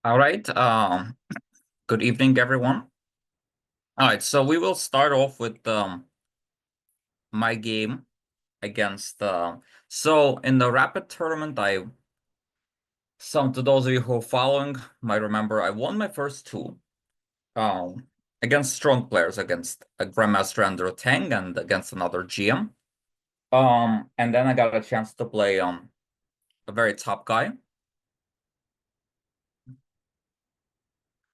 All right. Good evening, everyone. All right, so we will start off with my game against so in the rapid tournament, some to those of you who are following might remember I won my first two um against strong players, against a Grandmaster Andrew Tang and against another GM. And then I got a chance to play a very top guy,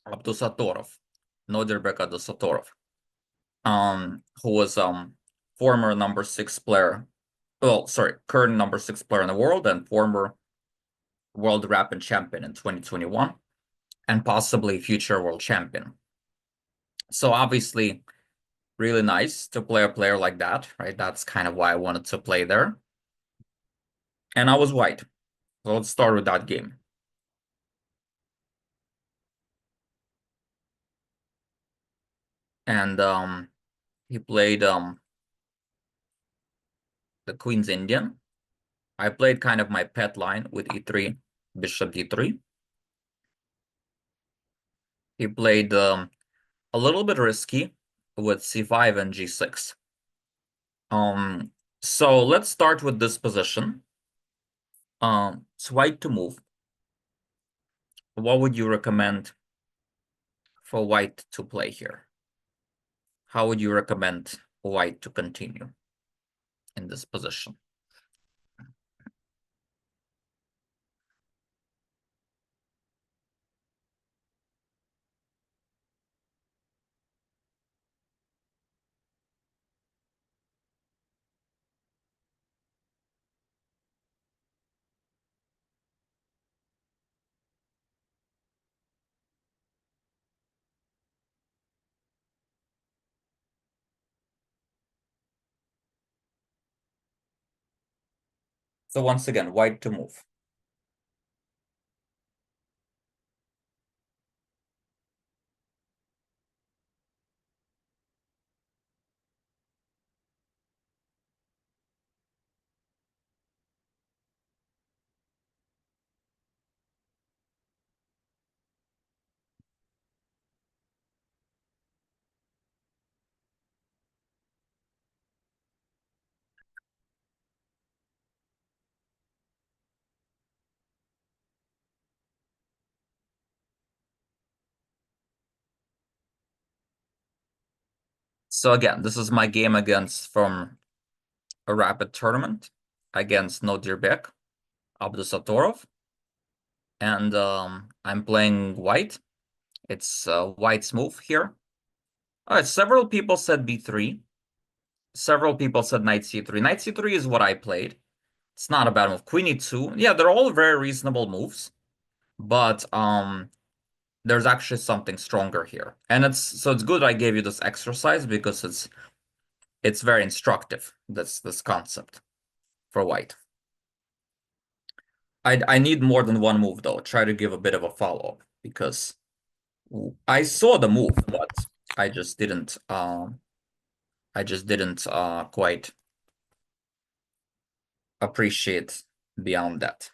Abdusatorov, Nodirbek Abdusatorov, who was former number six player. Well, sorry, current number six player in the world and former world rapid champion in 2021 and possibly future world champion. So obviously, really nice to play a player like that, right? That's kind of why I wanted to play there. And I was white. So let's start with that game. And he played the Queen's Indian. I played kind of my pet line with e3, bishop d3. He played a little bit risky with c5 and g6. So let's start with this position. It's white to move. What would you recommend for white to play here? How would you recommend white to continue in this position? So once again, white to move. So again, this is my game against from a rapid tournament against Nodirbek Abdusatorov. And I'm playing white. It's white's move here. All right, several people said b3. Several people said knight c3. Knight c3 is what I played. It's not a bad move. Queen e2. Yeah, they're all very reasonable moves. But there's actually something stronger here. And it's good I gave you this exercise because it's very instructive, this concept for white. I need more than one move though. Try to give a bit of a follow-up because I saw the move, but I just didn't quite appreciate beyond that.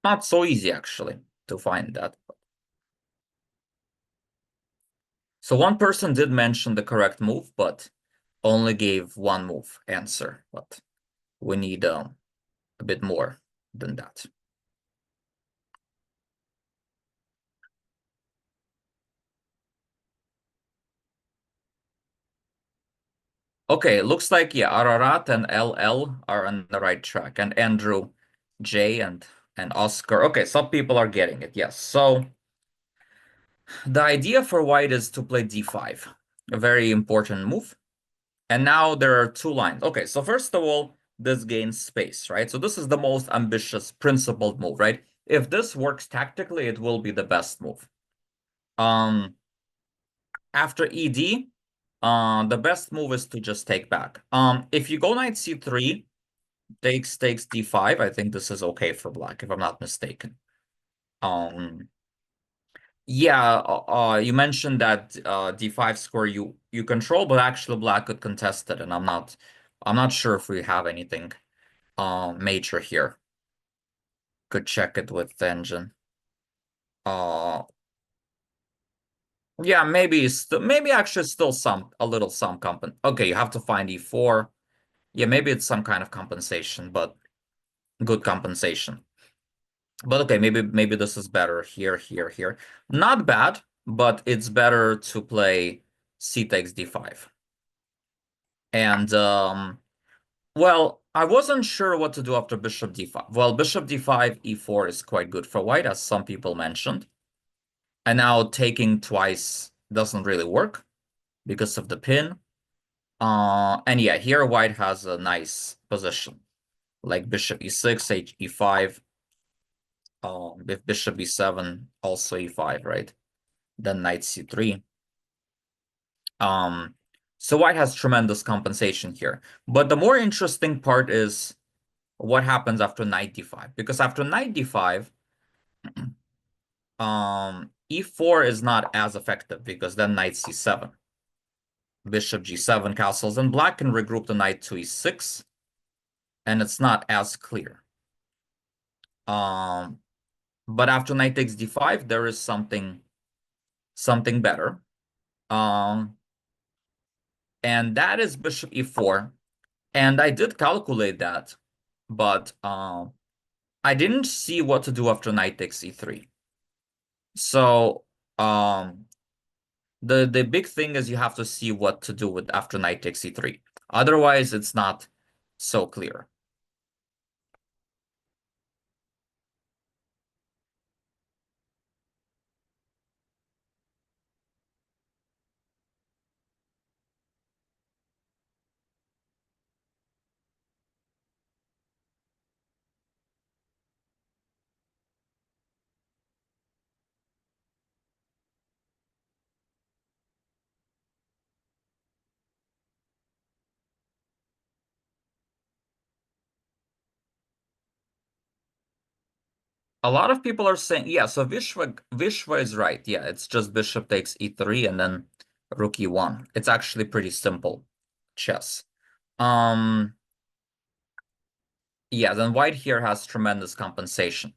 Not so easy actually to find that. So one person did mention the correct move, but only gave one move answer. But we need a bit more than that. Okay, it looks like, yeah, Ararat and LL are on the right track, and Andrew J and Oscar. Okay, some people are getting it, yes. So the idea for white is to play d5, a very important move. And now there are two lines. Okay, so first of all, this gains space, right? So this is the most ambitious, principled move, right? If this works tactically, it will be the best move. After ED, the best move is to just take back. If you go knight c3, takes d5, I think this is okay for black, if I'm not mistaken. Yeah, you mentioned that d5 square you control, but actually black could contest it, and I'm not I'm not sure if we have anything major here. Could check it with the engine. Uh yeah, maybe actually still a little some compen. Okay, you have to find E4. Yeah, maybe it's some kind of compensation, but good compensation. But okay, maybe this is better here, here, here. Not bad, but it's better to play C takes D5. And well, I wasn't sure what to do after bishop D5. Well, bishop D5, E4 is quite good for white, as some people mentioned. And now taking twice doesn't really work because of the pin. And yeah, here white has a nice position, like bishop E6, H E5. If bishop E7, also E5, right? Then knight C3. Um, so white has tremendous compensation here. But the more interesting part is what happens after knight D5. Because after knight D5, E4 is not as effective because then knight C7. Bishop G7 castles, and black can regroup the knight to E6, and it's not as clear. But after knight takes D5, there is something better. And that is bishop E4. And I did calculate that, but I didn't see what to do after knight takes E3. So the big thing is you have to see what to do with after knight takes E3. Otherwise, it's not so clear. A lot of people are saying, yeah, so Vishwa is right. Yeah, it's just bishop takes E3 and then rook E1. It's actually pretty simple chess. Um, yeah, then white here has tremendous compensation.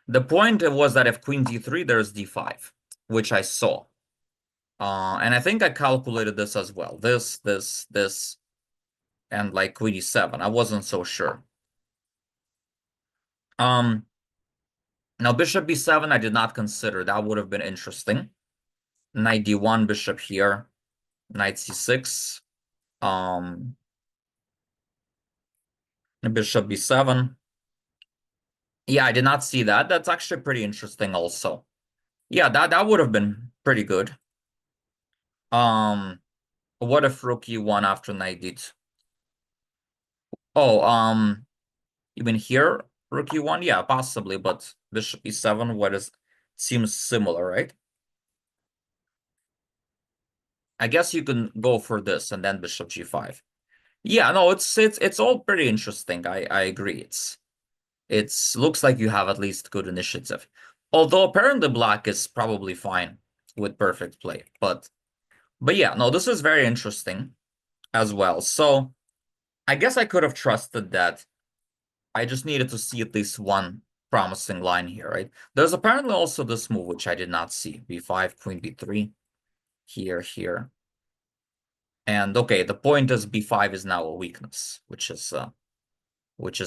The point was that if queen D3, there's D5, which I saw. And I think I calculated this as well. This, and like queen E7. I wasn't so sure. Now bishop B7, I did not consider. That would have been interesting. Knight D1, bishop here. Knight C6. Bishop B7. Yeah, I did not see that. That's actually pretty interesting also. Yeah, that would have been pretty good. What if rook E1 after knight D2? Oh, you mean here, rook E1? Yeah, possibly, but bishop E7, what is seems similar, right? I guess you can go for this and then bishop G5. Yeah, no, it's all pretty interesting. I agree. It's looks like you have at least good initiative. Although apparently black is probably fine with perfect play. But yeah, no, this is very interesting as well. So I guess I could have trusted that. I just needed to see at least one promising line here, right? There's apparently also this move, which I did not see. B5, queen B3, here, here. And okay, the point is B5 is now a weakness, which is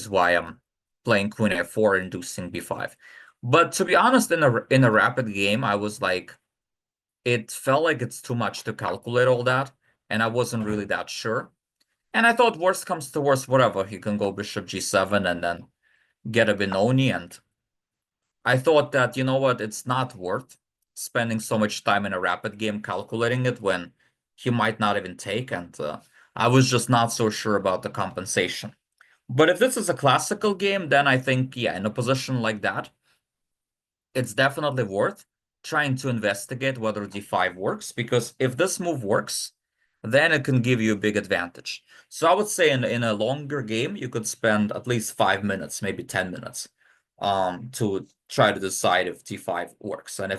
why I'm playing queen F4, inducing B5. But to be honest, in a rapid game, I was like, it felt like it's too much to calculate all that, and I wasn't really that sure. And I thought worst comes to worst, whatever. He can go bishop G7 and then get a Benoni, and I thought that, you know what, it's not worth spending so much time in a rapid game calculating it when he might not even take, and I was just not so sure about the compensation. But if this is a classical game, then I think, yeah, in a position like that, it's definitely worth trying to investigate whether D5 works, because if this move works, then it can give you a big advantage. So I would say in a longer game, you could spend at least 5 minutes, maybe 10 minutes, to try to decide if D5 works. And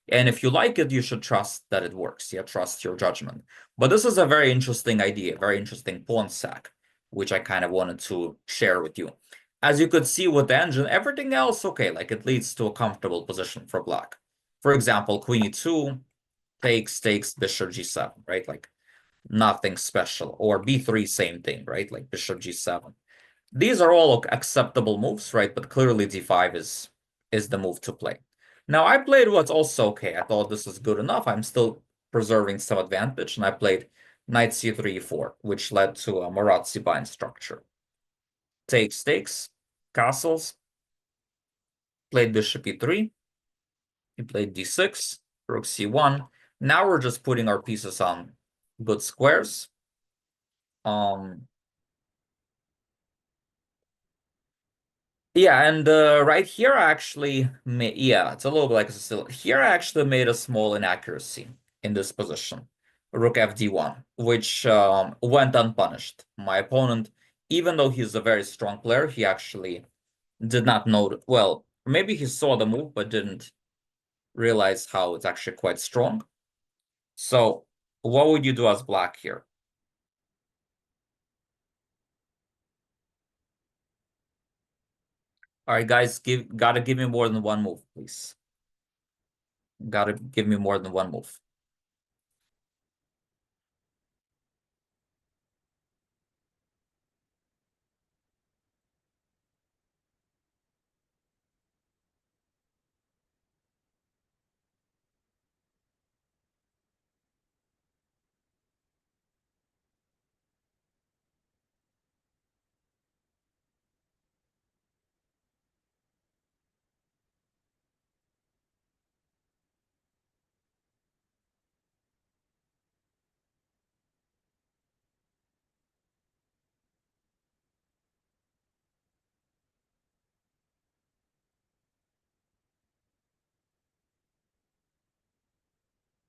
And if you like it, you should trust that it works. Yeah, trust your judgment. But this is a very interesting idea, very interesting pawn sack, which I kind of wanted to share with you. As you could see with the engine, everything else, okay, like it leads to a comfortable position for black. For example, queen e2 takes bishop g7, right? Like nothing special. Or b3, same thing, right? Like bishop g7. These are all acceptable moves, right? But clearly d5 is the move to play. Now I played what's also okay. I thought this is good enough. I'm still preserving some advantage, and I played knight c3, e4, which led to a Marat-Bind structure. Takes, castles, played bishop e3, he played d6, rook c1. Now we're just putting our pieces on good squares. Yeah, and right here I actually made, yeah, it's a little bit like Sicily. Here I actually made a small inaccuracy in this position, rook fd1, which went unpunished. My opponent, even though he's a very strong player, he actually did not know, well, maybe he saw the move, but didn't realize how it's actually quite strong. So what would you do as black here? All right, guys, gotta give me more than one move, please. Gotta give me more than one move.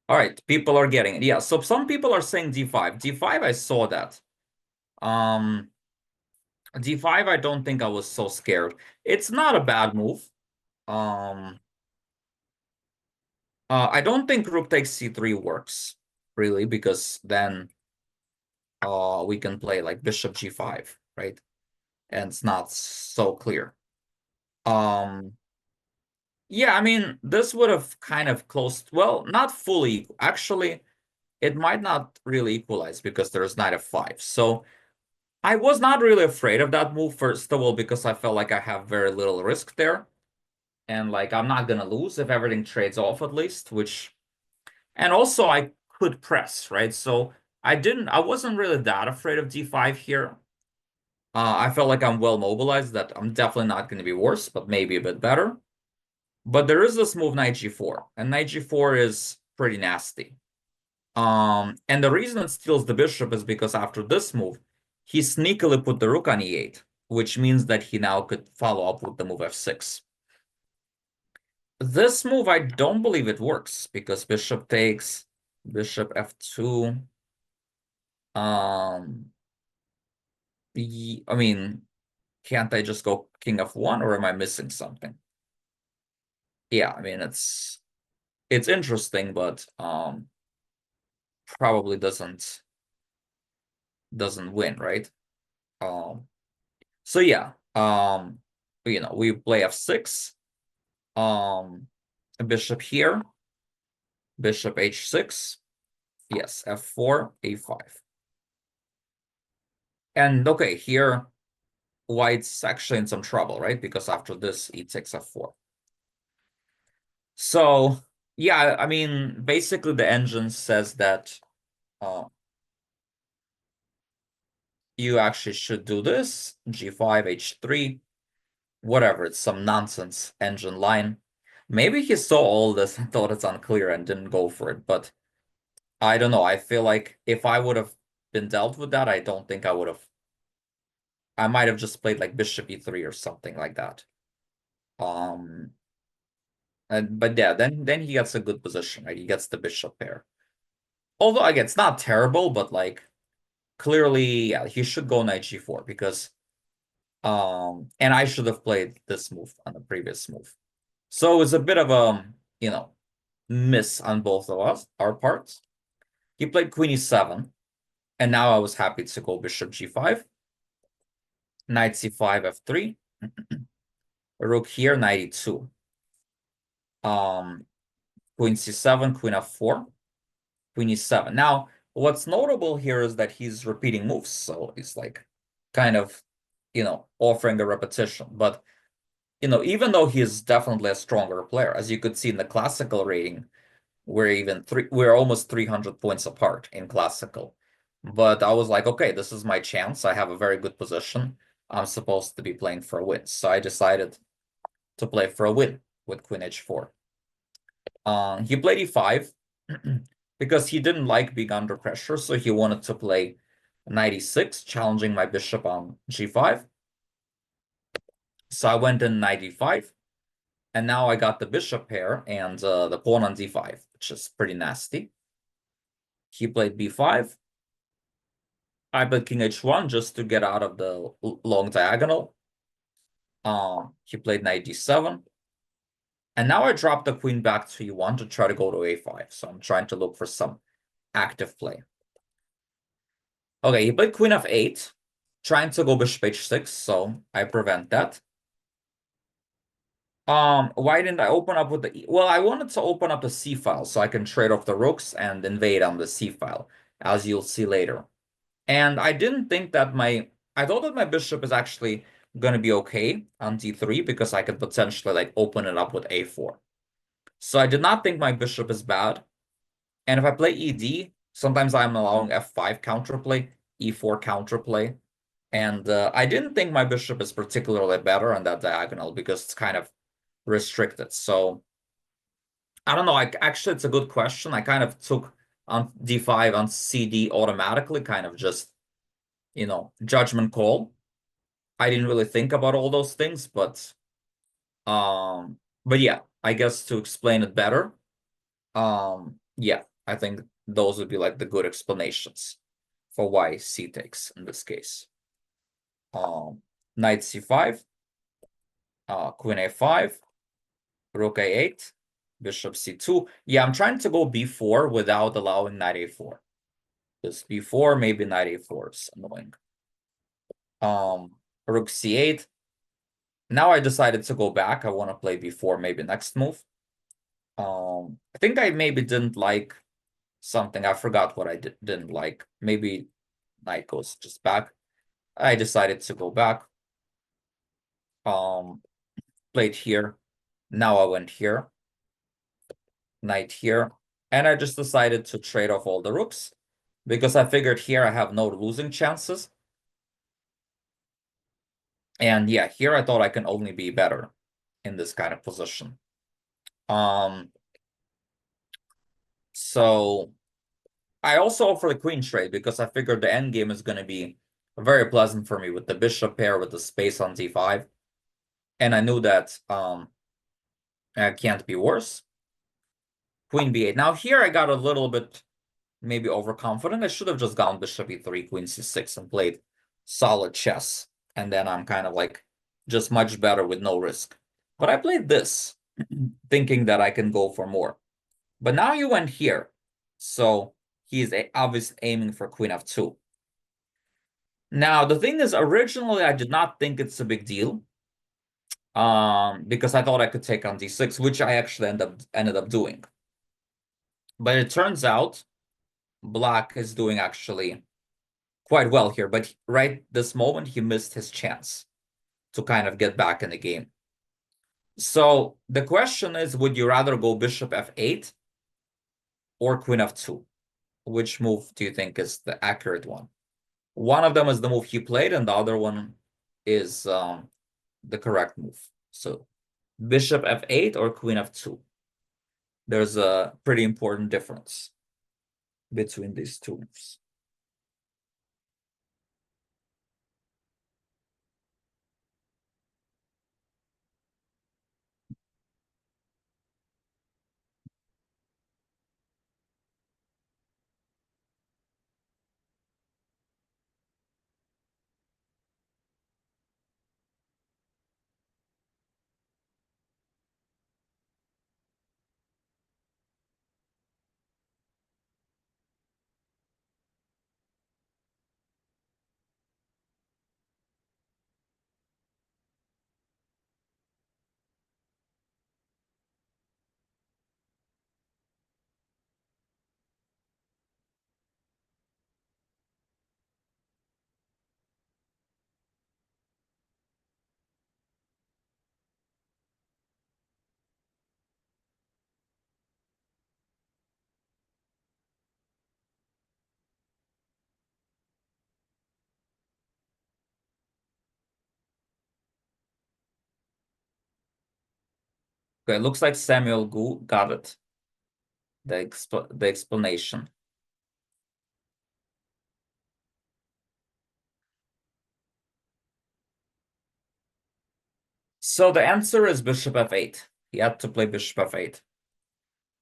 All right, people are getting it. Yeah, so some people are saying d5. D5, I saw that. Um, d5, I don't think I was so scared. It's not a bad move. Um, I don't think rook takes c3 works, really, because then we can play like bishop g5, right? And it's not so clear. Um, yeah, I mean, this would have kind of closed, well, not fully. Actually, it might not really equalize because there's knight f5. So I was not really afraid of that move, first of all, because I felt like I have very little risk there. And like I'm not gonna lose if everything trades off at least, which and also I could press, right? So I wasn't really that afraid of d5 here. I felt like I'm well mobilized, that I'm definitely not gonna be worse, but maybe a bit better. But there is this move knight g4, and knight g4 is pretty nasty. And the reason it steals the bishop is because after this move, he sneakily put the rook on e8, which means that he now could follow up with the move f6. This move, I don't believe it works because bishop takes, bishop f2. Um, I mean, can't I just go king f1, or am I missing something? Yeah, I mean it's interesting, but probably doesn't win, right? Um, so yeah, we play f6, bishop here, bishop h6, yes, f4, a5. And okay, here white's actually in some trouble, right? Because after this, he takes f4. So yeah, I mean, basically the engine says that uh, you actually should do this, g5, h3, whatever, it's some nonsense engine line. Maybe he saw all this and thought it's unclear and didn't go for it, but I don't know. I feel like if I would have been dealt with that, I don't think I would have. I might have just played like bishop e3 or something like that. Um, but yeah, then he gets a good position, right? He gets the bishop pair. Although again, it's not terrible, but like clearly, yeah, he should go knight g4 because and I should have played this move on the previous move. So it's a bit of a, you know, miss on both of us, our parts. He played queen e7, and now I was happy to go bishop g5, knight c5, f3, rook here, knight e2. Um, Queen c7, queen f4, queen e7. Now, what's notable here is that he's repeating moves, so he's like kind of, offering a repetition. But, even though he is definitely a stronger player, as you could see in the classical rating, we're almost 300 points apart in classical. But I was like, okay, this is my chance. I have a very good position. I'm supposed to be playing for a win. So I decided to play for a win with queen h4. He played e5 because he didn't like being under pressure, so he wanted to play knight e6, challenging my bishop on g5. So I went in knight e5, and now I got the bishop pair and the pawn on d5, which is pretty nasty. He played b5. I played king h1 just to get out of the long diagonal. He played knight d7. And now I dropped the queen back to e1 to try to go to a5. So I'm trying to look for some active play. Okay, he played queen f8, trying to go bishop h6, so I prevent that. Why didn't I open up with the well, I wanted to open up the c file so I can trade off the rooks and invade on the c file, as you'll see later. And I didn't think that I thought that my bishop is actually gonna be okay on d3 because I could potentially like open it up with a4. So I did not think my bishop is bad. And if I play ed, sometimes I'm allowing f5 counterplay, e4 counterplay. And I didn't think my bishop is particularly better on that diagonal because it's kind of restricted. So I don't know. Actually, it's a good question. I kind of took on d5 on cd automatically, kind of just, judgment call. I didn't really think about all those things, but yeah, I guess to explain it better, yeah, I think those would be like the good explanations for why c takes in this case. Knight c5, queen a5, rook a8, bishop c2. Yeah, I'm trying to go b4 without allowing knight a4. This b4, maybe knight a4 is annoying. Rook c8. Now I decided to go back. I want to play b4, maybe next move. I think I maybe didn't like something. I forgot what I didn't like. Maybe knight goes just back. I decided to go back. Played here. Now I went here. Knight here. And I just decided to trade off all the rooks because I figured here I have no losing chances. And yeah, here I thought I can only be better in this kind of position. So I also offer the queen trade because I figured the endgame is going to be very pleasant for me with the bishop pair with the space on d5. And I knew that it can't be worse. Queen b8. Now here I got a little bit maybe overconfident. I should have just gone bishop e3, queen c6 and played solid chess. And then I'm kind of like just much better with no risk. But I played this thinking that I can go for more. But now you went here. So he's obviously aiming for queen f2. Now, the thing is, originally, I did not think it's a big deal. Because I thought I could take on d6, which I actually ended up doing. But it turns out Black is doing actually quite well here. But right this moment, he missed his chance to kind of get back in the game. So the question is, would you rather go bishop f8 or queen f2? Which move do you think is the accurate one? One of them is the move he played, and the other one is the correct move. So bishop f8 or queen f2? There's a pretty important difference between these two moves. Okay, looks like Samuel Gu got it. The explanation. So the answer is bishop f8. He had to play bishop f8.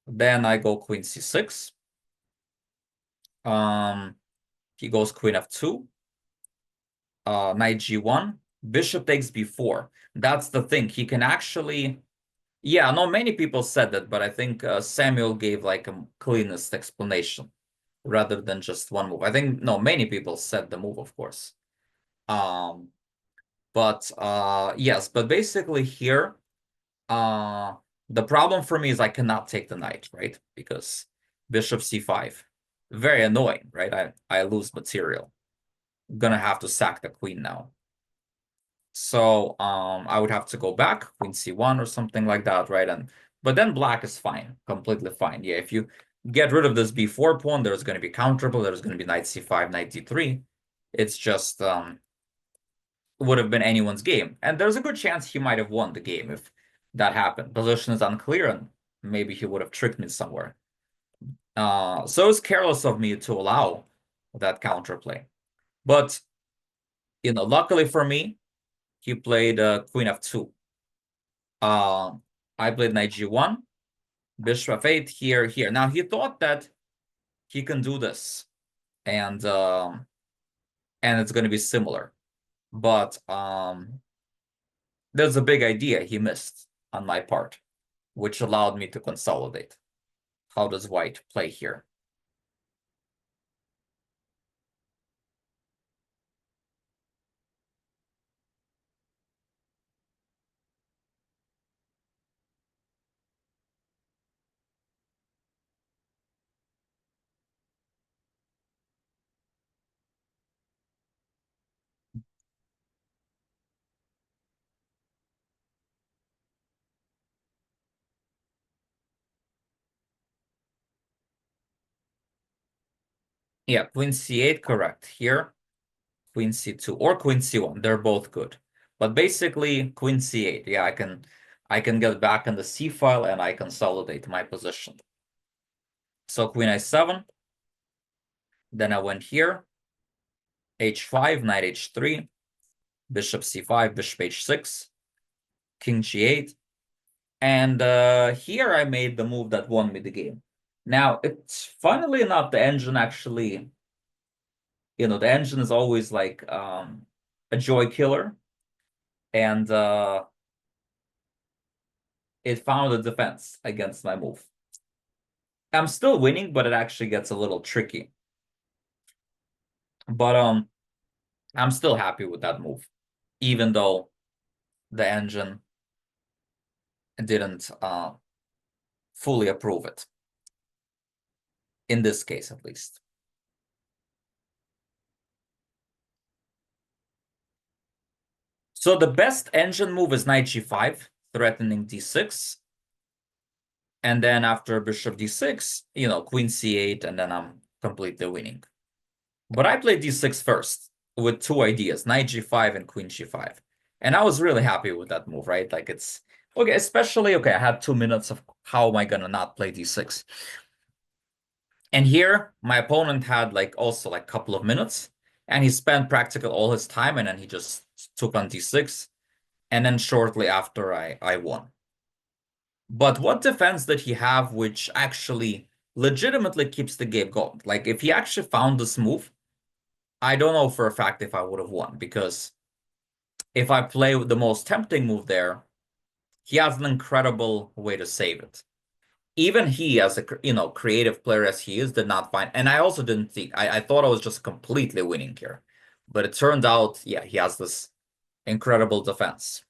Then I go queen c6. He goes queen f2. Knight g1. Bishop takes b4. That's the thing. He can actually... Yeah, no, many people said that, but I think Samuel gave like a cleanest explanation rather than just one move. I think, no, many people said the move, of course. Um, but yes, but basically here, the problem for me is I cannot take the knight, right? Because bishop c5, very annoying, right? I lose material. I'm gonna have to sack the queen now. So I would have to go back, queen c1 or something like that, right? But then black is fine, completely fine. Yeah, if you get rid of this b4 pawn, there's going to be counterable. There's going to be knight c5, knight d3. It's just would have been anyone's game. And there's a good chance he might have won the game if that happened. Position is unclear, and maybe he would have tricked me somewhere. So it's careless of me to allow that counterplay. But, luckily for me, he played queen f2. I played knight g1, bishop f8, here, here. Now, he thought that he can do this, and it's going to be similar. But there's a big idea he missed on my part, which allowed me to consolidate. How does white play here? Yeah, queen c8, correct. Here, queen c2 or queen c1, they're both good. But basically, queen c8. Yeah, I can get back in the c file and I consolidate my position. So queen i7. Then I went here, h5, knight h3, bishop c5, bishop h6, king g8. And here I made the move that won me the game. Now, it's funnily enough, the engine actually, the engine is always like a joy killer. And it found a defense against my move. I'm still winning, but it actually gets a little tricky. But I'm still happy with that move, even though the engine didn't fully approve it. In this case, at least. So the best engine move is knight g5, threatening d6. And then after bishop d6, queen c8, and then I'm completely winning. But I played d6 first with two ideas, knight g5 and queen g5. And I was really happy with that move, right? Like it's okay, especially, okay, I had 2 minutes of how am I gonna not play d6? And here, my opponent had also a couple of minutes, and he spent practically all his time, and then he just took on d6, and then shortly after I won. But what defense did he have which actually legitimately keeps the game going? Like, if he actually found this move, I don't know for a fact if I would have won, because if I play with the most tempting move there, he has an incredible way to save it. Even he, as a creative player as he is, did not find. And I also didn't think. I thought I was just completely winning here, but it turned out, yeah, he has this incredible defense.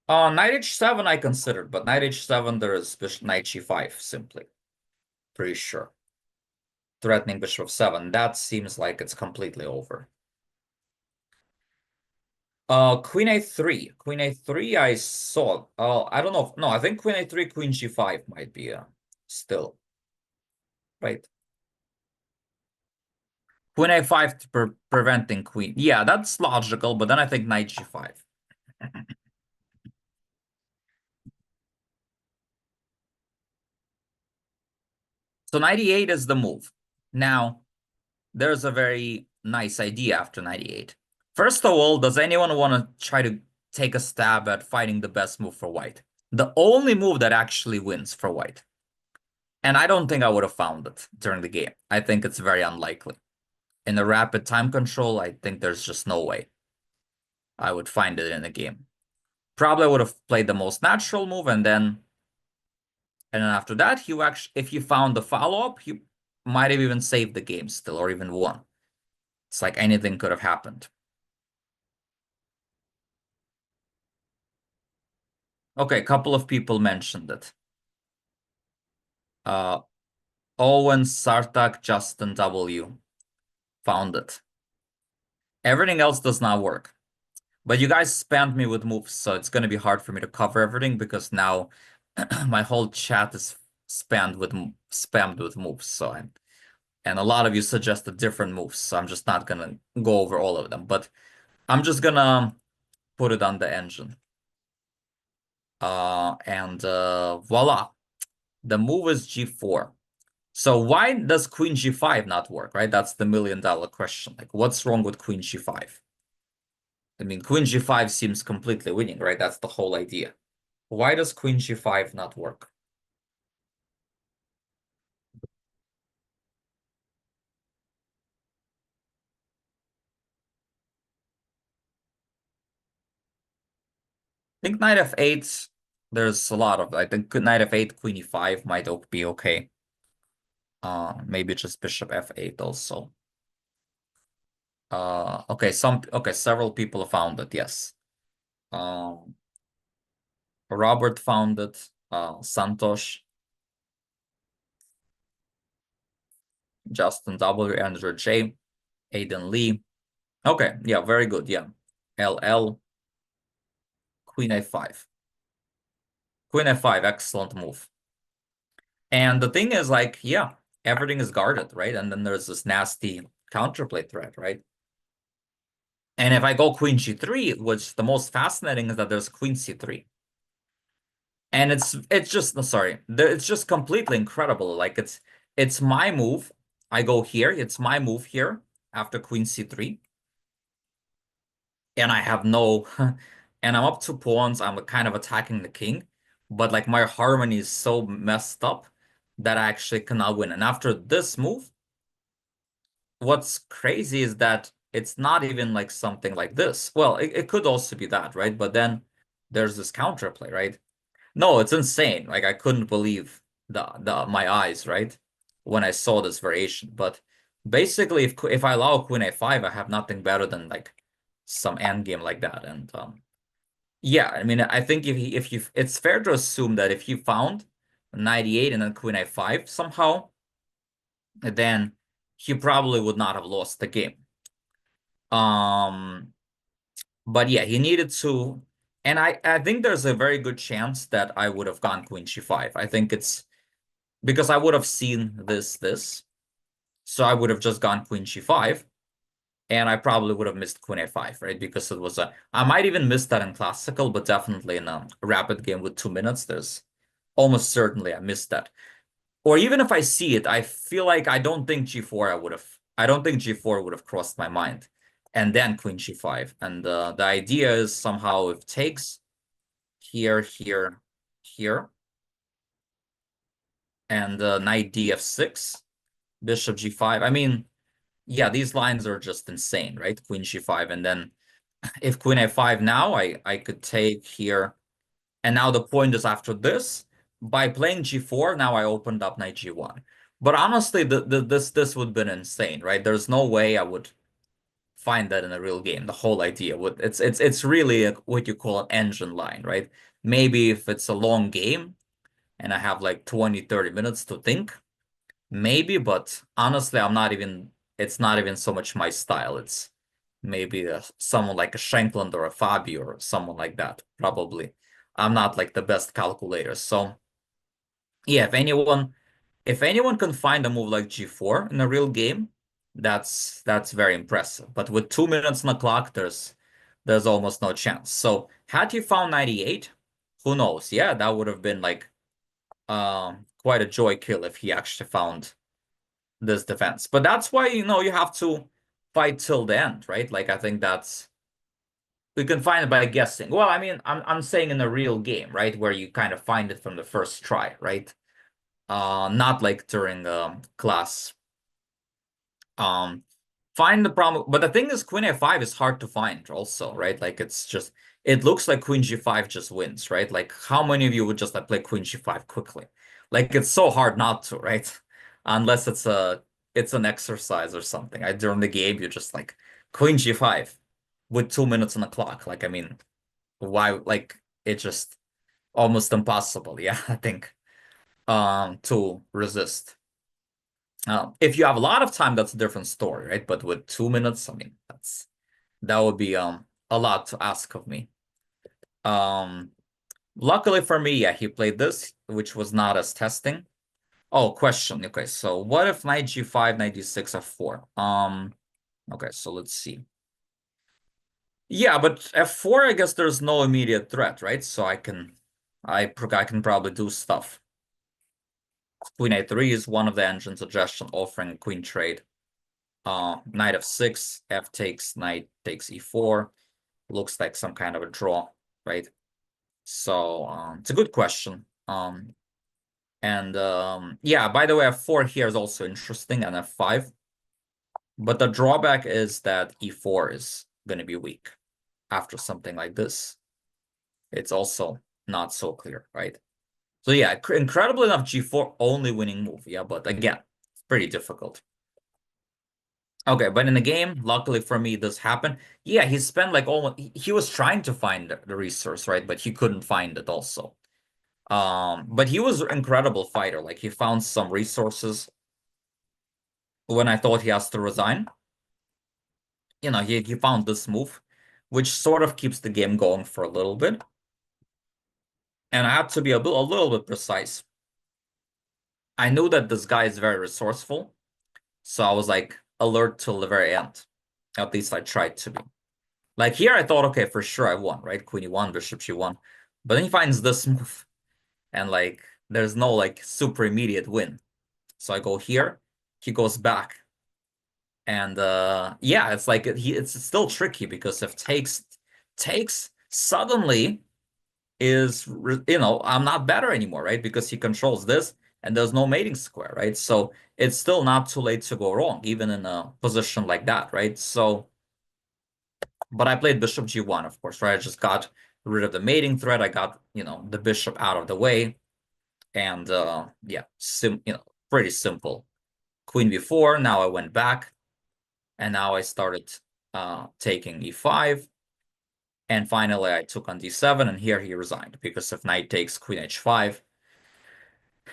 Knight h7 I considered, but knight h7 there is knight g5 simply. Pretty sure. Threatening bishop 7. That seems like it's completely over. Queen a3. Queen a3 I saw. I don't know. No, I think queen a3, queen g5 might be still. Right. Queen a5 preventing queen. Yeah, that's logical, but then I think knight g5. So 98 is the move. Now, there's a very nice idea after 98. First of all, does anyone want to try to take a stab at finding the best move for white? The only move that actually wins for white. And I don't think I would have found it during the game. I think it's very unlikely. In the rapid time control, I think there's just no way I would find it in the game. Probably would have played the most natural move, and then after that, you actually, if you found the follow-up, you might have even saved the game still, or even won. It's like anything could have happened. Okay, a couple of people mentioned it. Uh, Owen, Sartak, Justin W. found it. Everything else does not work. But you guys spammed me with moves, so it's going to be hard for me to cover everything because now my whole chat is spammed with moves. And a lot of you suggested different moves, so I'm just not gonna go over all of them. But I'm just gonna put it on the engine. Voila, the move is G4. So why does Queen G5 not work, right? That's the $1,000,000 question. Like, what's wrong with Queen G5? I mean, Queen G5 seems completely winning, right? That's the whole idea. Why does Queen G5 not work? I think Knight F8, there's a lot of, I think Knight F8, Queen E5 might be okay. Maybe just Bishop F8 also. Okay, several people found it, yes. Um, Robert found it, Santosh, Justin W, Andrew J, Aiden Lee. Okay, yeah, very good, yeah. LL, Queen A5. Queen F5, excellent move. And the thing is, like, yeah, everything is guarded, right? And then there's this nasty counterplay threat, right? And if I go Queen G3, which the most fascinating is that there's Queen C3. And it's just, sorry, it's just completely incredible. Like, it's my move. I go here, it's my move here after Queen C3. And I have no, and I'm up 2 pawns. I'm kind of attacking the king, but like my harmony is so messed up that I actually cannot win. And after this move, what's crazy is that it's not even like something like this. Well, it could also be that, right? But then there's this counterplay, right? No, it's insane. Like I couldn't believe the my eyes, right? When I saw this variation. But basically, if I allow Queen A5, I have nothing better than like some endgame like that. And yeah, I mean, I think if you it's fair to assume that if you found 98 and then Queen A5 somehow, then he probably would not have lost the game. But yeah, he needed to, and I think there's a very good chance that I would have gone Queen G5. I think it's because I would have seen this, so I would have just gone Queen G5, and I probably would have missed Queen A5, right? Because it was I might even miss that in classical, but definitely in a rapid game with 2 minutes, there's almost certainly I missed that. Or even if I see it, I feel like I don't think G4 I don't think G4 would have crossed my mind. And then Queen G5. And the idea is somehow if takes here, here, here, and knight df6, bishop g5. I mean, yeah, these lines are just insane, right? Queen g5, and then if queen a5 now, I could take here, and now the point is after this, by playing g4, now I opened up knight g1. But honestly, this would have been insane, right? There's no way I would find that in a real game. The whole idea would it's really what you call an engine line, right? Maybe if it's a long game and I have like 20, 30 minutes to think, maybe, but honestly, it's not even so much my style. It's maybe someone like a Shankland or a Fabio or someone like that, probably. I'm not like the best calculator. So yeah, if anyone can find a move like G4 in a real game, that's very impressive. But with 2 minutes on the clock, there's almost no chance. So had he found 98, who knows? Yeah, that would have been like quite a joy kill if he actually found this defense. But that's why, you have to fight till the end, right? Like, I think that's we can find it by guessing. Well, I mean, I'm saying in a real game, right? Where you kind of find it from the first try, right? Not like during class. Um, find the problem, but the thing is, Queen A5 is hard to find also, right? Like it looks like Queen G5 just wins, right? Like how many of you would just like play Queen G5 quickly? Like it's so hard not to, right? Unless it's an exercise or something. During the game, you just like Queen G5 with 2 minutes on the clock. Like I mean, why? Like it's just almost impossible. Yeah, I think to resist. If you have a lot of time, that's a different story, right? But with 2 minutes, I mean, that would be a lot to ask of me. Um, luckily for me, yeah, he played this, which was not as testing. Oh, question. Okay, so what if knight g5, knight d6, f4? Okay, so let's see. Yeah, but f4, I guess there's no immediate threat, right? So I can probably do stuff. Queen a3 is one of the engine suggestion offering a queen trade. Knight f6, f takes, knight takes e4. Looks like some kind of a draw, right? So it's a good question. Yeah, by the way, f4 here is also interesting, and f5. But the drawback is that e4 is going to be weak after something like this. It's also not so clear, right? So yeah, incredible enough, g4 only winning move. Yeah, but again, it's pretty difficult. Okay, but in the game, luckily for me, this happened. Yeah, he spent like almost he was trying to find the resource, right? But he couldn't find it also. But he was an incredible fighter. Like he found some resources when I thought he has to resign. He found this move, which sort of keeps the game going for a little bit. And I had to be a little bit precise. I knew that this guy is very resourceful, so I was like alert till the very end. At least I tried to be. Like here, I thought, okay, for sure I won, right? Queen e1, bishop g1. But then he finds this move, and like there's no like super immediate win. So I go here, he goes back. And yeah, it's like it's still tricky because if takes suddenly is I'm not better anymore, right? Because he controls this and there's no mating square, right? So it's still not too late to go wrong, even in a position like that, right? So but I played bishop g1, of course, right? I just got rid of the mating threat. I got, the bishop out of the way. And yeah, pretty simple. Queen b4, now I went back. And now I started taking e5. And finally, I took on d7, and here he resigned because if knight takes queen h5.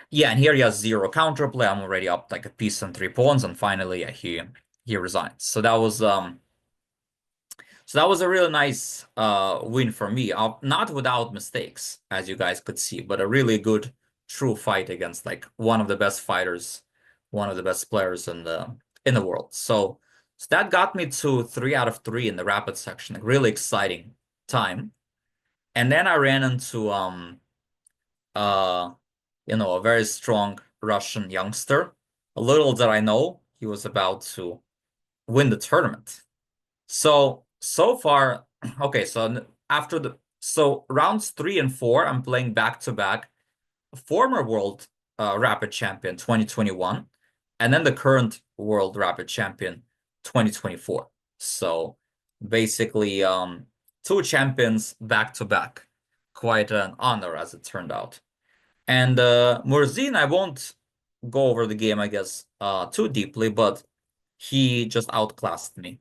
Yeah, and here he has zero counterplay. I'm already up like a piece and 3 pawns, and finally, yeah, he resigns. So that was a really nice win for me. Not without mistakes, as you guys could see, but a really good, true fight against like one of the best fighters, one of the best players in the world. So that got me to 3 out of 3 in the rapid section. Like really exciting time. And then I ran into uh a very strong Russian youngster. A little that I know, he was about to win the tournament. So far, okay, so rounds 3 and 4, I'm playing back to back former world rapid champion 2021, and then the current world rapid champion 2024. So basically, two champions back to back. Quite an honor, as it turned out. And Murzin, I won't go over the game, I guess, too deeply, but he just outclassed me.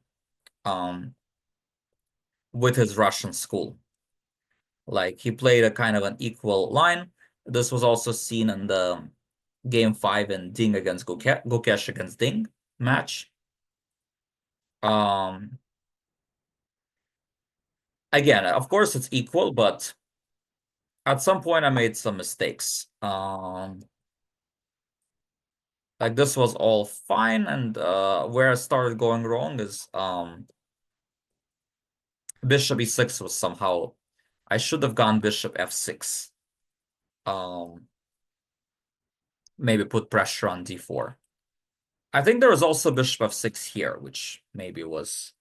With his Russian school. Like he played a kind of an equal line. This was also seen in the game 5 in Ding against Gukesh against Ding match. Um, Again, of course it's equal, but at some point I made some mistakes. Like this was all fine, and where I started going wrong is bishop e6 was somehow I should have gone bishop f6. Um, maybe put pressure on d4. I think there was also bishop f6 here, which maybe was.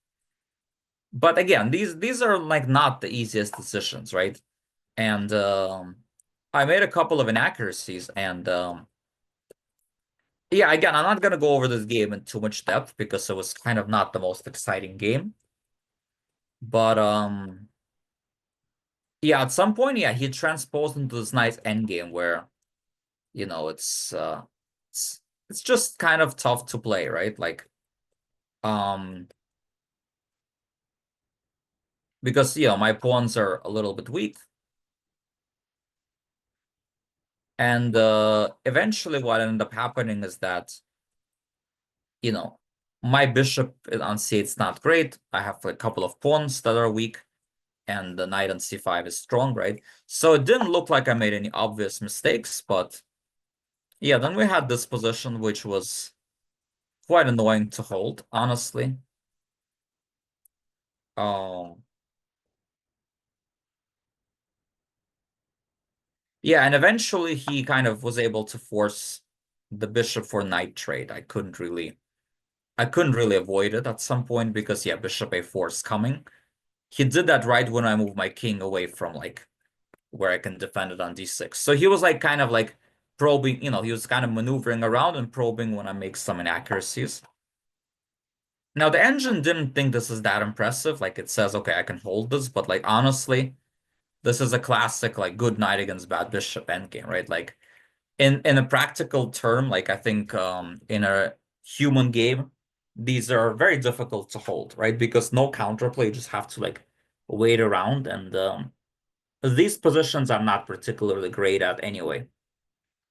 But again, these are like not the easiest decisions, right? And I made a couple of inaccuracies, and yeah, again, I'm not gonna go over this game in too much depth because it was kind of not the most exciting game. But yeah, at some point, yeah, he transposed into this nice endgame where, it's it's just kind of tough to play, right? Like um because my pawns are a little bit weak. And eventually what ended up happening is that, you know, my bishop on c8 is not great. I have a couple of pawns that are weak, and the knight on c5 is strong, right? So it didn't look like I made any obvious mistakes, but yeah, then we had this position which was quite annoying to hold, honestly. Um, yeah, and eventually he kind of was able to force the bishop for knight trade. I couldn't really avoid it at some point because yeah, bishop a4 is coming. He did that right when I moved my king away from like where I can defend it on d6. So he was like kind of like probing, he was kind of maneuvering around and probing when I make some inaccuracies. Now the engine didn't think this is that impressive. Like it says, okay, I can hold this, but like honestly, this is a classic like good knight against bad bishop endgame, right? Like in a practical term, like I think in a human game, these are very difficult to hold, right? Because no counterplay, you just have to like wait around, and these positions I'm not particularly great at anyway.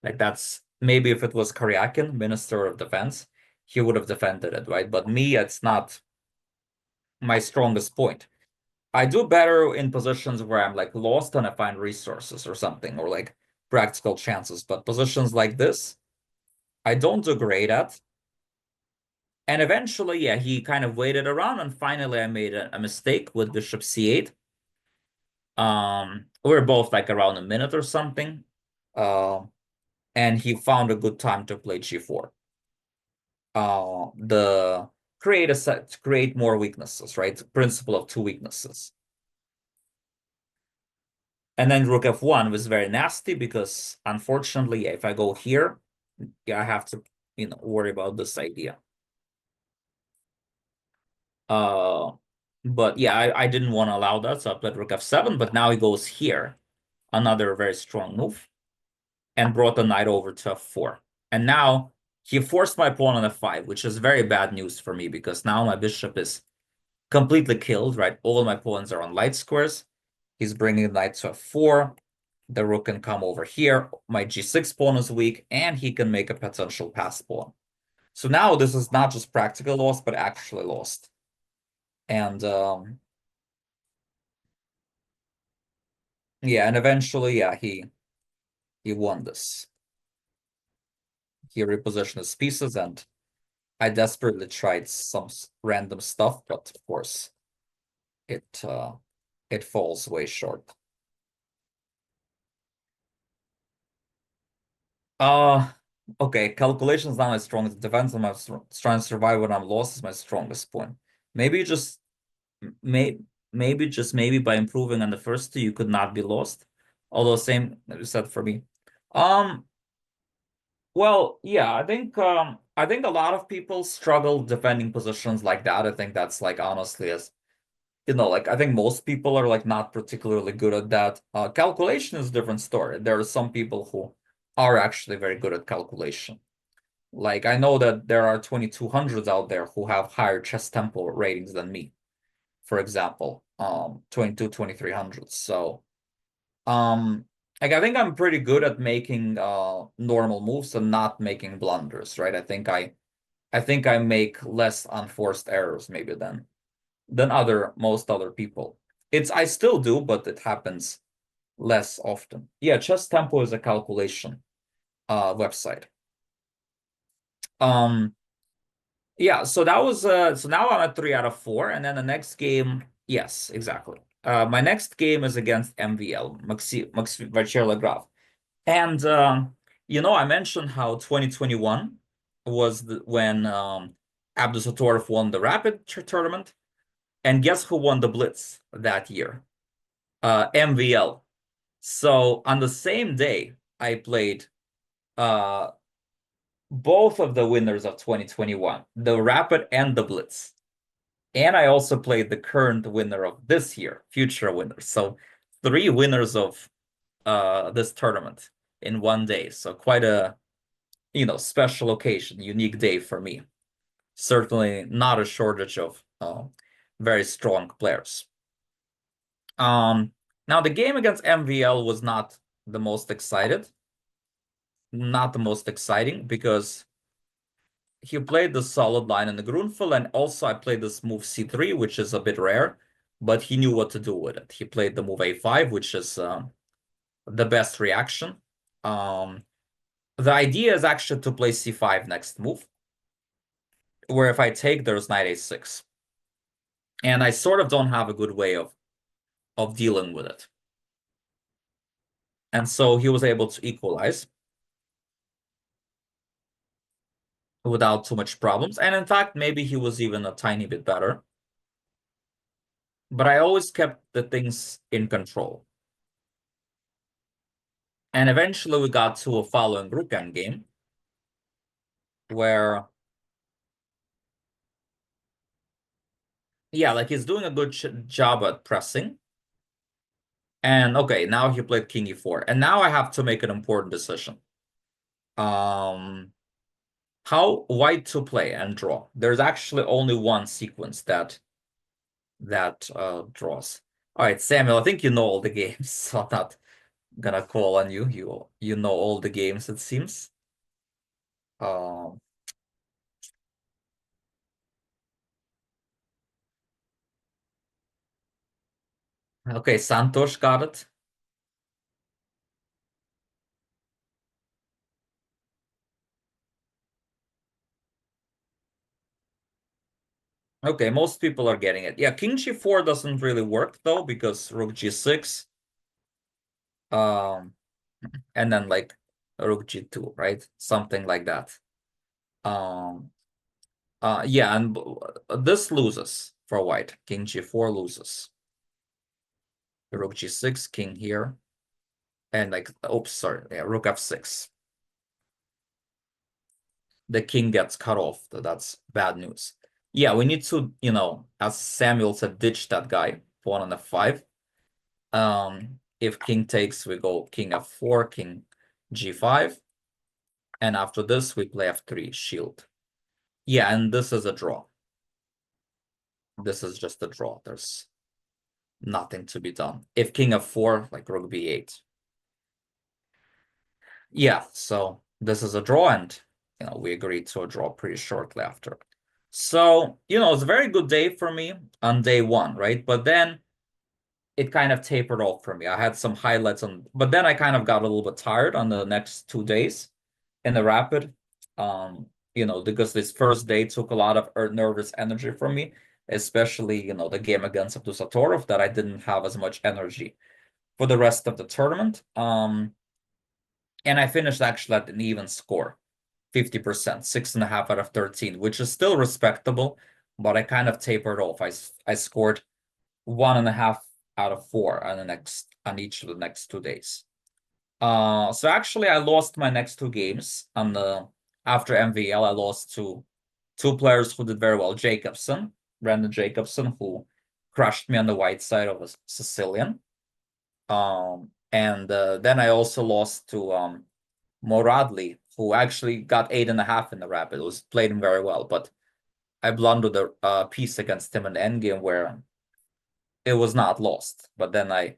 Like that's maybe if it was Karyakin, Minister of Defense, he would have defended it, right? But me, it's not my strongest point. I do better in positions where I'm like lost and I find resources or something, or like practical chances. But positions like this, I don't do great at. And eventually, yeah, he kind of waited around, and finally I made a mistake with bishop c8. We were both like around a minute or something. Uh, and he found a good time to play g4. The create a set to create more weaknesses, right? Principle of two weaknesses. And then rook f1 was very nasty because unfortunately, if I go here, yeah, I have to, worry about this idea. Uh, but yeah, I didn't want to allow that, so I played rook f7, but now he goes here. Another very strong move, and brought the knight over to f4. And now he forced my pawn on f5, which is very bad news for me because now my bishop is completely killed, right? All my pawns are on light squares. He's bringing the knight to f4. The rook can come over here. My g6 pawn is weak, and he can make a potential pass pawn. So now this is not just practical loss, but actually lost. And yeah, and eventually, yeah, he won this. He repositioned his pieces, and I desperately tried some random stuff, but of course, it falls way short. Uh, okay, calculation is not my strongest. Defense and my trying to survive when I'm lost is my strongest point. Maybe just may maybe by improving on the first two, you could not be lost. Although same you said for me. Um, well, yeah, I think a lot of people struggle defending positions like that. I think that's like honestly as like I think most people are like not particularly good at that. Calculation is a different story. There are some people who are actually very good at calculation. Like I know that there are 2200s out there who have higher chess tempo ratings than me, for example, 22, 2300s. So, like I think I'm pretty good at making normal moves and not making blunders, right? I think I make less unforced errors maybe than most other people. I still do, but it happens less often. Yeah, Chess Tempo is a calculation website. Um, yeah, so that was so now I'm at 3 out of 4, and then the next game, yes, exactly. My next game is against MVL, Maxi Vacher Graph. And I mentioned how 2021 was when Abdusatorov won the Rapid tournament, and guess who won the Blitz that year? MVL. So on the same day, I played uh, both of the winners of 2021, the Rapid and the Blitz. And I also played the current winner of this year, future winners. So three winners of this tournament in one day. So quite a special occasion, unique day for me. Certainly not a shortage of very strong players. Now the game against MVL was not the most exciting because he played the solid line in the Grunfeld, and also I played this move C3, which is a bit rare, but he knew what to do with it. He played the move A5, which is the best reaction. The idea is actually to play C5 next move, where if I take, there's knight A6. And I sort of don't have a good way of dealing with it. And so he was able to equalize without too much problems. And in fact, maybe he was even a tiny bit better. But I always kept the things in control. And eventually we got to a following rook endgame where, yeah, like he's doing a good job at pressing. And okay, now he played king e4. And now I have to make an important decision. How white to play and draw. There's actually only one sequence that draws. All right, Samuel, I think you know all the games, so I'm not gonna call on you. You know all the games, it seems. Um, okay, Santosh got it. Okay, most people are getting it. Yeah, King G4 doesn't really work though, because Rook G6, um, and then like Rook G2, right? Something like that. Um, yeah, and this loses for white. King G4 loses. Rook G6, King here, and like, oops, sorry, yeah, Rook F6. The king gets cut off. That's bad news. Yeah, we need to, as Samuel said, ditch that guy. Pawn on F5. If king takes, we go king F4, king G5. And after this, we play F3, shield. Yeah, and this is a draw. This is just a draw. There's nothing to be done. If king F4, like rook B8. Yeah, so this is a draw, and we agreed to a draw pretty shortly after. So, it's a very good day for me on day one, right? But then it kind of tapered off for me. I had some highlights but then I kind of got a little bit tired on the next 2 days in the rapid. Because this first day took a lot of nervous energy from me, especially, the game against Abdusatorov, that I didn't have as much energy for the rest of the tournament. And I finished actually at an even score, 50%, 6.5 out of 13, which is still respectable, but I kind of tapered off. I scored 1.5 out of 4 on each of the next 2 days. So actually I lost my next two games after MVL. I lost to two players who did very well. Brandon Jacobson, who crushed me on the white side of a Sicilian. And then I also lost to Moradli, who actually got 8.5 in the rapid. It was played him very well, but I blundered a piece against him in the endgame where it was not lost. But then I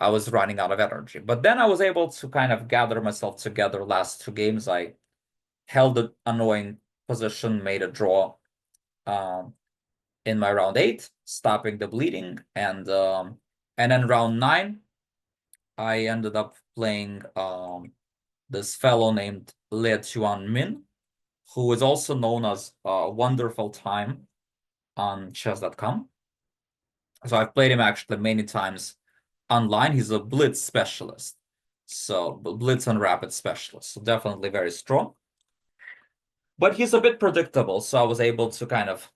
was running out of energy. But then I was able to kind of gather myself together last two games. I held an annoying position, made a draw in my round 8, stopping the bleeding, and then round 9, I ended up playing this fellow named Le Chuan Min, who is also known as Wonderful Time on chess.com. So I've played him actually many times online. He's a blitz specialist. So Blitz and Rapid Specialist. So definitely very strong. But he's a bit predictable, so I was able to kind of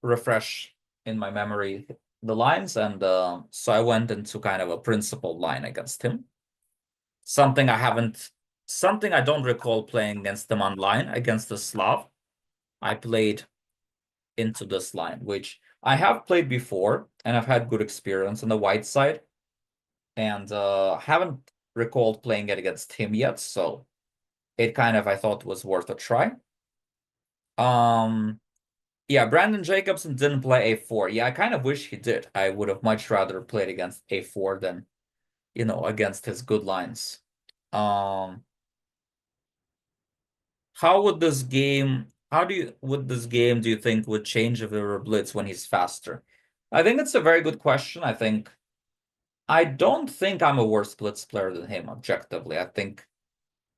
refresh in my memory the lines, and so I went into kind of a principled line against him. Something I haven't, something I don't recall playing against him online against the Slav. I played into this line, which I have played before, and I've had good experience on the white side, and haven't recalled playing it against him yet. So it kind of I thought was worth a try. Um, Yeah, Brandon Jacobson didn't play A4. Yeah, I kind of wish he did. I would have much rather played against A4 than, against his good lines. Um, how would this game do you think would change if there were Blitz when he's faster? I think it's a very good question. I don't think I'm a worse Blitz player than him, objectively.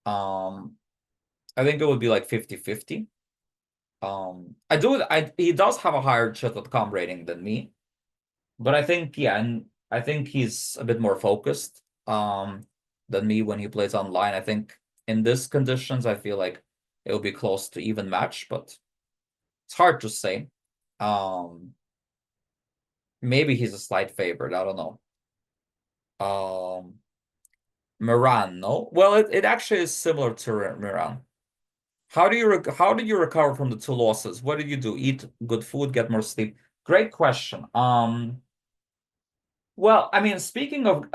Um, I think it would be like 50-50. He does have a higher Chat.com rating than me. But I think, yeah, and I think he's a bit more focused than me when he plays online. I think in this conditions, I feel like it will be close to even match, but it's hard to say. Um, Maybe he's a slight favorite. I don't know. Um, Miran, no? Well, it actually is similar to Miran. How did you recover from the two losses? What did you do? Eat good food, get more sleep? Great question. Well, I mean, speaking of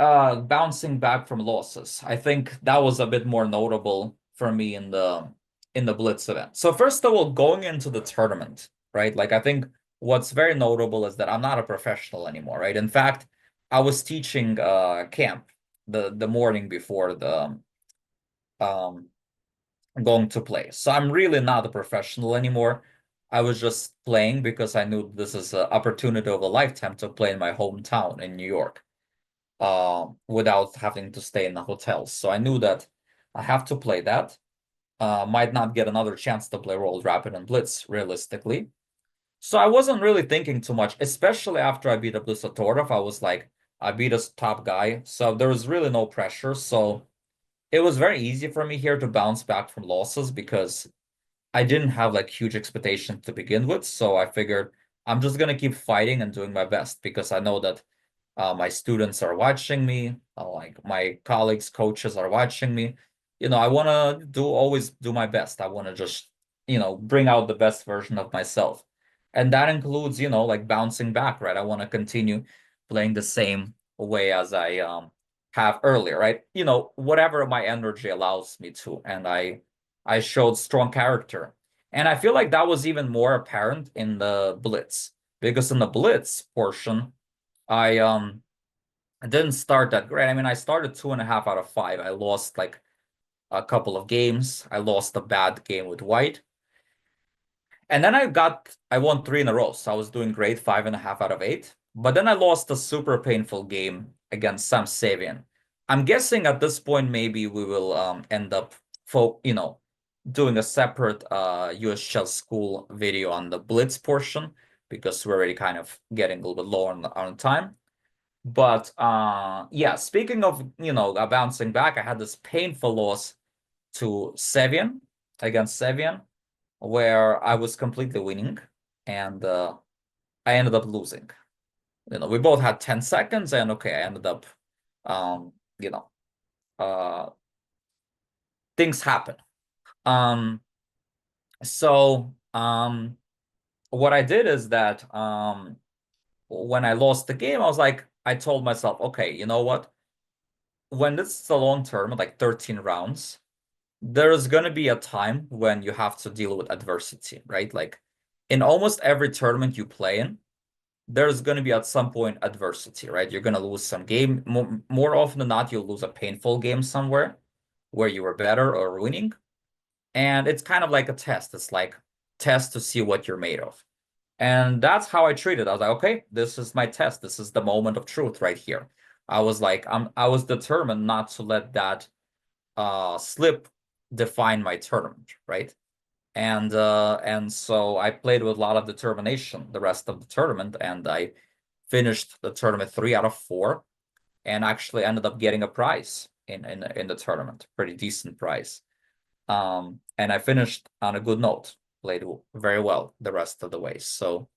bouncing back from losses, I think that was a bit more notable for me in the Blitz event. So first of all, going into the tournament, right? Like I think what's very notable is that I'm not a professional anymore, right? In fact, I was teaching camp the morning before the um going to play. So I'm really not a professional anymore. I was just playing because I knew this is an opportunity of a lifetime to play in my hometown in New York without having to stay in the hotels. So I knew that I have to play that. Might not get another chance to play World Rapid and Blitz realistically. So I wasn't really thinking too much, especially after I beat Abdusatorov. I was like, I beat a top guy. So there was really no pressure. So it was very easy for me here to bounce back from losses because I didn't have like huge expectations to begin with. So I figured I'm just gonna keep fighting and doing my best because I know that my students are watching me, like my colleagues, coaches are watching me. I want to always do my best. I want to just, bring out the best version of myself. And that includes, like bouncing back, right? I want to continue playing the same way as I have earlier, right? Whatever my energy allows me to. And I showed strong character. And I feel like that was even more apparent in the Blitz, because in the Blitz portion, I didn't start that great. I mean, I started 2.5 out of 5. I lost like a couple of games. I lost a bad game with White. And then I won 3 in a row. So I was doing great, 5.5 out of 8. But then I lost a super painful game against Sam Savian. I'm guessing at this point, maybe we will end up, doing a separate US Chess School video on the Blitz portion because we're already kind of getting a little bit low on time. But yeah, speaking of, bouncing back, I had this painful loss to Sevian against Sevian, where I was completely winning and I ended up losing. We both had 10 seconds, and okay, I ended up you know, uh things happen. Um so what I did is that when I lost the game, I told myself, okay, you know what? When this is a long term, like 13 rounds, there's going to be a time when you have to deal with adversity, right? Like in almost every tournament you play in, there's going to be at some point adversity, right? You're going to lose some game. More often than not, you'll lose a painful game somewhere where you were better or winning. And it's kind of like a test. It's like test to see what you're made of. And that's how I treated it. I was like, okay, this is my test. This is the moment of truth right here. I was determined not to let that slip define my tournament, right? And so I played with a lot of determination the rest of the tournament, and I finished the tournament 3 out of 4, and actually ended up getting a prize. in the tournament. Pretty decent prize. And I finished on a good note, played very well the rest of the way. So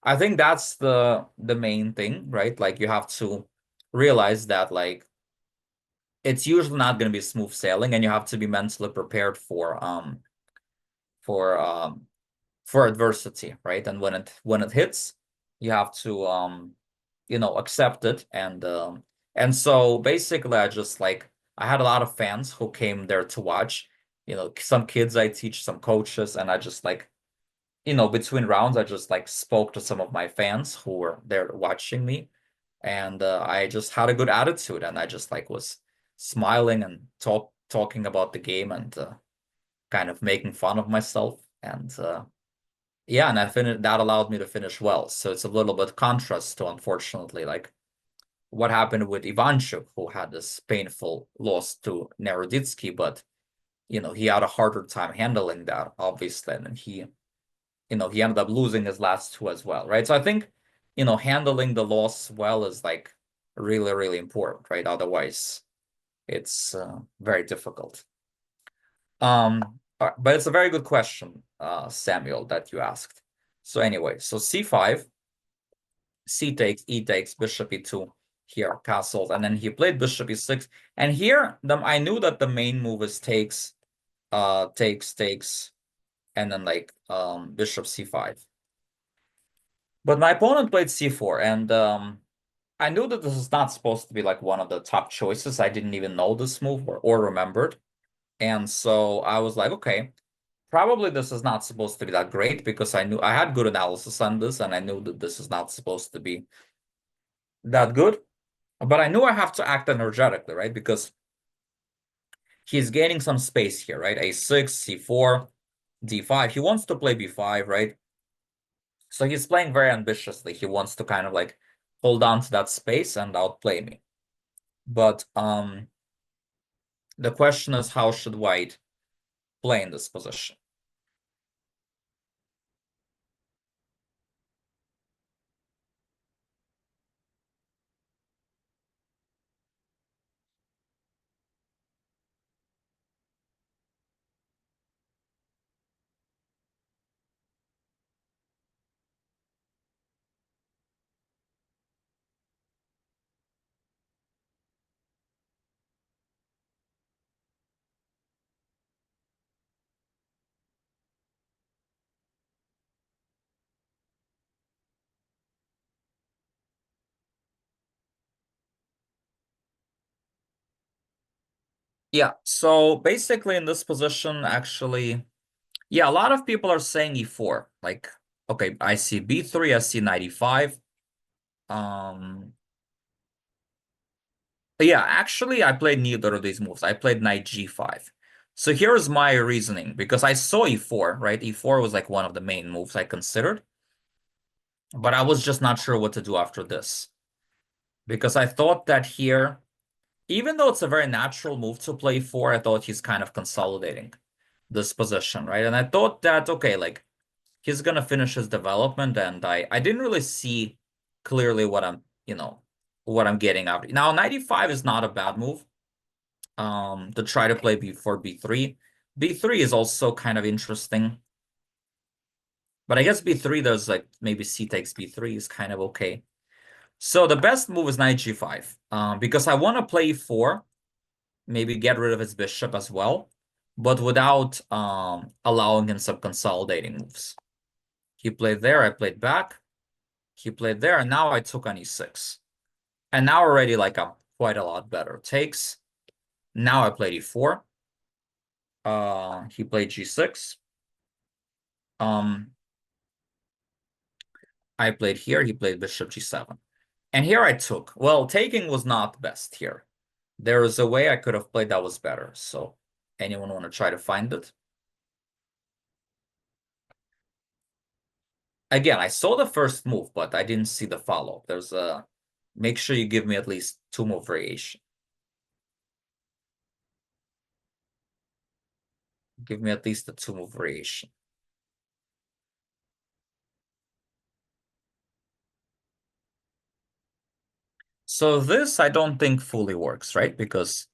I think that's the main thing, right? Like you have to realize that like it's usually not going to be smooth sailing, and you have to be mentally prepared for um for adversity, right? And when it hits, you have to accept it. And so basically I just like I had a lot of fans who came there to watch, some kids I teach, some coaches, and I just like, between rounds I just like spoke to some of my fans who were there watching me, and I just had a good attitude, and I just like was smiling and talking about the game, and kind of making fun of myself. And yeah, and I finished that allowed me to finish well. So it's a little bit contrast to, unfortunately, like what happened with Ivanchuk, who had this painful loss to Naroditsky, but he had a harder time handling that, obviously, and he ended up losing his last two as well, right? So I think, handling the loss well is like really, really important, right? Otherwise, it's very difficult. But it's a very good question, Samuel, that you asked. So anyway, so c5, c takes, e takes, bishop e2, here, castles, and then he played bishop e6. And here, I knew that the main move is takes, takes, and then like bishop c5. But my opponent played c4, and I knew that this is not supposed to be like one of the top choices. I didn't even know this move or remembered. And so I was like, okay, probably this is not supposed to be that great, because I knew I had good analysis on this, and I knew that this is not supposed to be that good. But I knew I have to act energetically, right? Because he's gaining some space here, right? A6, c4, d5. He wants to play b5, right? So he's playing very ambitiously. He wants to kind of like hold on to that space and outplay me. But the question is, how should white play in this position? Yeah, so basically in this position, actually, yeah, a lot of people are saying e4. Like, okay, I see b3, I see knight e5. Yeah, actually, I played neither of these moves. I played knight g5. So here's my reasoning, because I saw e4, right? E4 was like one of the main moves I considered, but I was just not sure what to do after this. Because I thought that here, even though it's a very natural move to play e4, I thought he's kind of consolidating this position, right? And I thought that, okay, like he's gonna finish his development, and I didn't really see clearly what I'm getting out. Now, knight e5 is not a bad move. To try to play before b3. B3 is also kind of interesting. But I guess b3, there's like maybe c takes b3 is kind of okay. So the best move is knight g5, because I want to play e4, maybe get rid of his bishop as well, but without allowing him some consolidating moves. He played there, I played back. He played there, and now I took on e6. And now already like I'm quite a lot better. Takes. Now I played e4. He played g6. Um, I played here, he played bishop g7. And here I took. Well, taking was not best here. There is a way I could have played that was better. So anyone want to try to find it? Again, I saw the first move, but I didn't see the follow-up. There's a... Make sure you give me at least two move variation. Give me at least a two move variation. So this I don't think fully works, right? Because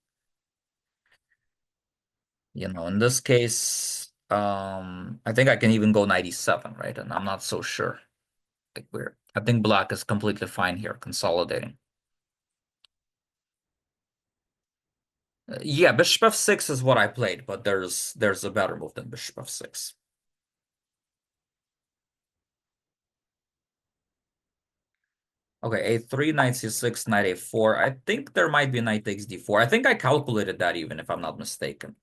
In this case, I think I can even go knight e7, right? And I'm not so sure. Like I think black is completely fine here, consolidating. Yeah, bishop f6 is what I played, but there's a better move than bishop f6. Okay, a3, knight c6, knight a4. I think there might be knight takes d4. I think I calculated that even, if I'm not mistaken.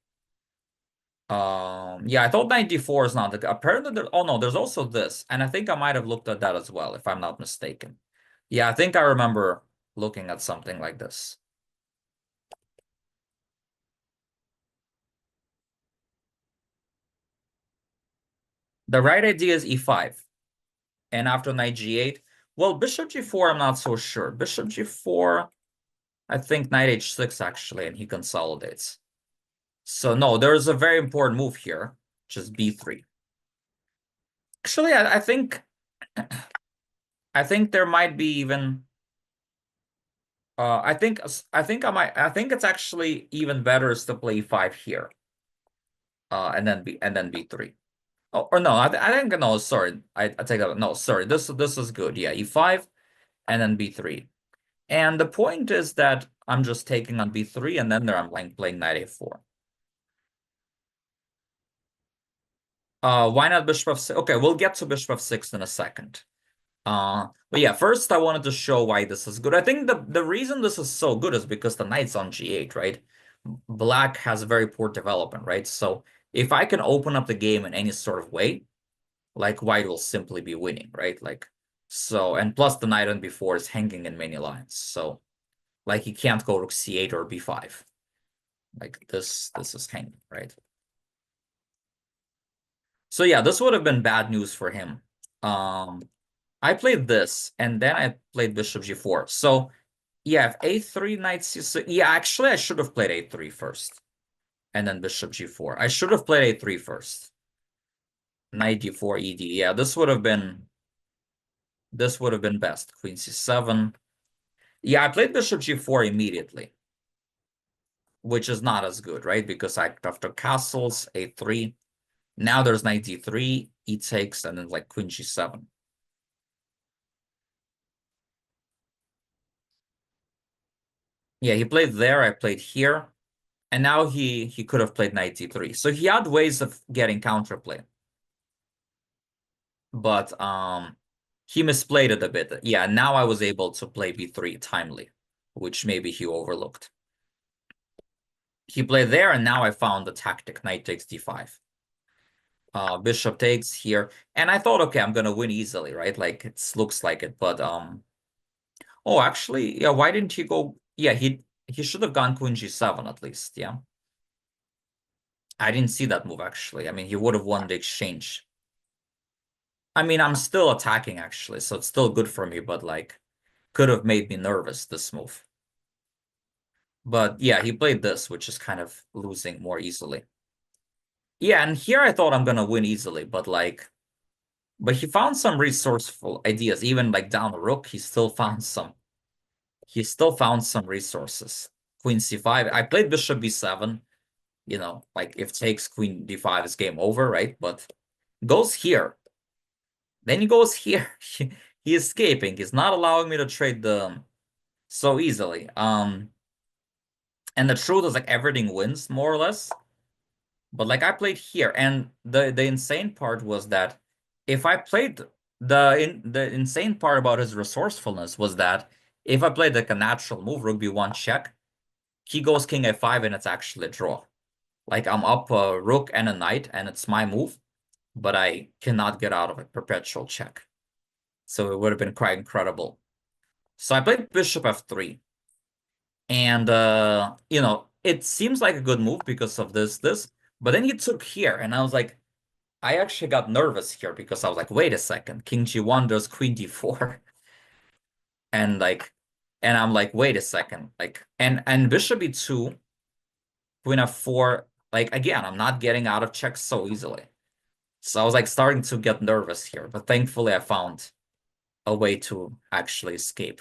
Yeah, I thought knight d4 is not the apparently oh no, there's also this, and I think I might have looked at that as well, if I'm not mistaken. Yeah, I think I remember looking at something like this. The right idea is e5, and after knight g8, well, bishop g4, I'm not so sure. Bishop g4, I think knight h6 actually, and he consolidates. So no, there's a very important move here, which is b3. Actually, I think there might be even I think it's actually even better is to play e5 here. And then b3. Oh, or no, I think no, sorry. I take that. No, sorry. This is good. Yeah, e5 and then b3. And the point is that I'm just taking on b3 and then there I'm like playing knight a4. Why not bishop f6? Okay, we'll get to bishop f6 in a second. But yeah, first I wanted to show why this is good. I think the reason this is so good is because the knight's on g8, right? Black has very poor development, right? So if I can open up the game in any sort of way, like white will simply be winning, right? Like so, and plus the knight on b4 is hanging in many lines. So like he can't go rook c8 or b5. Like this is hanging, right? So yeah, this would have been bad news for him. Um I played this, and then I played bishop g4. So, yeah, if a3, knight c6. Yeah, actually, I should have played a3 first, and then bishop g4. I should have played a3 first. Knight d4, ed. Yeah, this would have been best. Queen c7. Yeah, I played bishop g4 immediately, which is not as good, right? Because after castles, a3. Now there's knight d3, e takes, and then like queen g7. Yeah, he played there. I played here. And now he could have played knight d3. So he had ways of getting counterplay. But he misplayed it a bit. Yeah, now I was able to play b3 timely, which maybe he overlooked. He played there, and now I found the tactic, knight takes d5. Bishop takes here. And I thought, okay, I'm gonna win easily, right? Like it looks like it, but oh, actually, yeah, why didn't he go? Yeah, he should have gone queen g7 at least, yeah. I didn't see that move actually. I mean, he would have won the exchange. I mean, I'm still attacking actually, so it's still good for me, but like could have made me nervous, this move. But yeah, he played this, which is kind of losing more easily. Yeah, and here I thought I'm gonna win easily, but he found some resourceful ideas. Even like down the rook, he still found some resources. Queen c5. I played bishop b7, like if takes queen d5 is game over, right? But goes here. Then he goes here. He's escaping. He's not allowing me to trade the so easily. And the truth is like everything wins more or less. But like I played here, and the insane part was that if I played the insane part about his resourcefulness was that if I played like a natural move, rook b1 check, he goes king a5 and it's actually a draw. Like I'm up a rook and a knight and it's my move, but I cannot get out of a perpetual check. So it would have been quite incredible. So I played bishop f3. And it seems like a good move because of this. But then he took here, and I was like, I actually got nervous here because I was like, wait a second, king g1, there's queen d4. And I'm like, wait a second. Like, and bishop e2, queen f4, like again, I'm not getting out of checks so easily. So I was like starting to get nervous here, but thankfully I found a way to actually escape.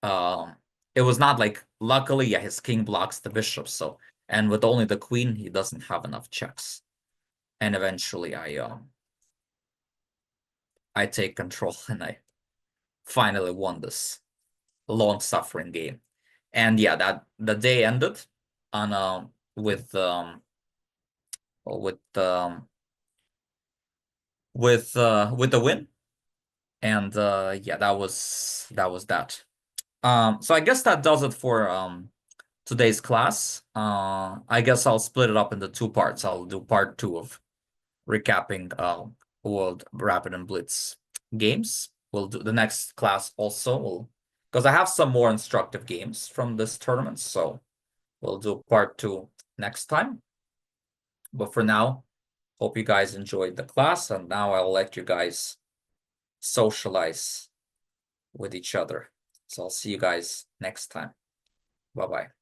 Um, it was not like luckily, yeah, his king blocks the bishop, so And with only the queen, he doesn't have enough checks. And eventually I take control and I finally won this long-suffering game. And yeah, that the day ended on with with the win. And yeah, that was that. So I guess that does it for today's class. I guess I'll split it up into two parts. I'll do part two of recapping World Rapid and Blitz games. We'll do the next class also, because I have some more instructive games from this tournament, so we'll do part two next time. But for now, hope you guys enjoyed the class, and now I'll let you guys socialize with each other. So I'll see you guys next time. Bye-bye.